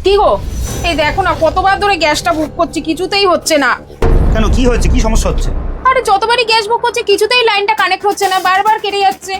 কি গো, এই দেখো না, কতবার ধরে গ্যাসটা বুক করছি, কিছুতেই হচ্ছে না। কেন, কি হয়েছে? কি সমস্যা হচ্ছে? আরে যতবারই গ্যাস বুক করছে কিছুতেই লাইনটা কানেক্ট হচ্ছে না, বারবার কেটে যাচ্ছে।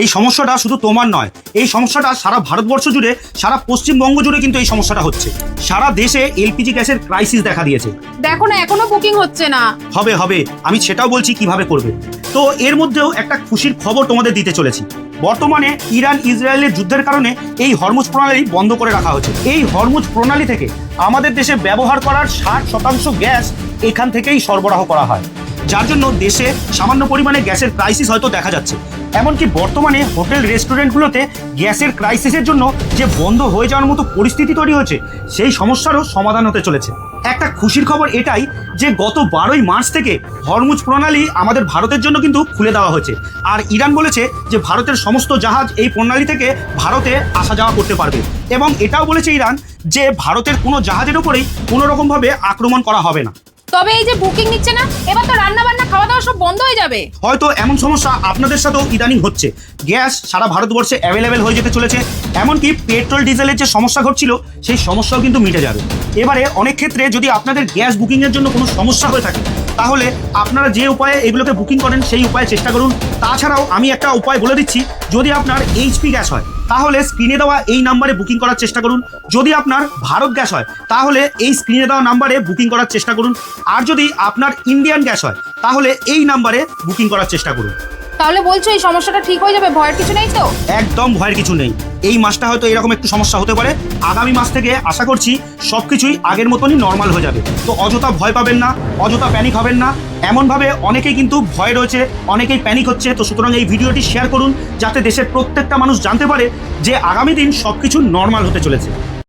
এই সমস্যাটা শুধু তোমার নয়, এই সমস্যাটা সারা ভারতবর্ষ জুড়ে, সারা পশ্চিমবঙ্গ জুড়ে কিন্তু এই সমস্যাটা হচ্ছে। সারা দেশে এলপিজি গ্যাসের ক্রাইসিস দেখা দিয়েছে। দেখো না, এখনো বুকিং হচ্ছে না। হবে হবে, আমি সেটাও বলছি কিভাবে করবে। তো এর মধ্যেও একটা খুশির খবর তোমাদের দিতে চলেছি। বর্তমানে ইরান ইসরায়েলের যুদ্ধের কারণে এই হরমুজ প্রণালী বন্ধ করে রাখা হয়েছে। এই হরমুজ প্রণালী থেকে আমাদের দেশে ব্যবহার করার 60% গ্যাস এখান থেকেই সরবরাহ করা হয়, যার জন্য দেশে সামান্য পরিমাণে গ্যাসের ক্রাইসিস হয়তো দেখা যাচ্ছে। এমনকি বর্তমানে হোটেল রেস্টুরেন্টগুলোতে গ্যাসের ক্রাইসিসের জন্য যে বন্ধ হয়ে যাওয়ার মতো পরিস্থিতি তৈরি হয়েছে, সেই সমস্যারও সমাধান হতে চলেছে। একটা খুশির খবর এটাই যে গত 12ই মার্চ থেকে হরমুজ প্রণালী আমাদের ভারতের জন্য কিন্তু খুলে দেওয়া হয়েছে। আর ইরান বলেছে যে ভারতের সমস্ত জাহাজ এই প্রণালী থেকে ভারতে আসা যাওয়া করতে পারবে। এবং এটাও বলেছে ইরান যে ভারতের কোনো জাহাজের উপরেই কোনো রকমভাবে আক্রমণ করা হবে না। তবে এই যে বুকিং নিচ্ছে না, এবার তো রান্না বান্না খাওয়া দাওয়া সব বন্ধ হয়ে যাবে। হয়তো এমন সমস্যা আপনাদের সাথেও ইদানিং হচ্ছে। গ্যাস সারা ভারতবর্ষে অ্যাভেলেবেল হয়ে যেতে চলেছে। এমনকি পেট্রোল ডিজেলের যে সমস্যা ঘটছিল, সেই সমস্যাও কিন্তু মিটে যাবে। এবারে অনেক ক্ষেত্রে যদি আপনাদের গ্যাস বুকিংয়ের জন্য কোনো সমস্যা হয়ে থাকে, তাহলে আপনারা যে উপায়ে এগুলোকে বুকিং করেন সেই উপায়ে চেষ্টা করুন। তাছাড়াও আমি একটা উপায় বলে দিচ্ছি, যদি আপনার এইচপি গ্যাস হয় তাহলে স্ক্রিনে দেওয়া এই নাম্বারে বুকিং করার চেষ্টা করুন। যদি আপনার ভারত গ্যাস হয় তাহলে এই স্ক্রিনে দেওয়া নাম্বারে বুকিং করার চেষ্টা করুন। আর যদি আপনার ইন্ডিয়ান গ্যাস হয় তাহলে এই নাম্বারে বুকিং করার চেষ্টা করুন। তাহলে বলছো এই সমস্যাটা ঠিক হয়ে যাবে, ভয়ের কিছু নেই তো? একদম ভয়ের কিছু নেই। এই মাসটা হয়তো এরকম একটু সমস্যা হতে পারে, আগামী মাস থেকে আশা করছি সবকিছুই আগের মতনই নর্মাল হয়ে যাবে। তো অযথা ভয় পাবেন না, অযথা প্যানিক হবেন না। এমনভাবে অনেকেই কিন্তু ভয় রয়েছে, অনেকেই প্যানিক হচ্ছে। তো সুতরাং এই ভিডিওটি শেয়ার করুন, যাতে দেশের প্রত্যেকটা মানুষ জানতে পারে যে আগামী দিন সবকিছু নর্মাল হতে চলেছে।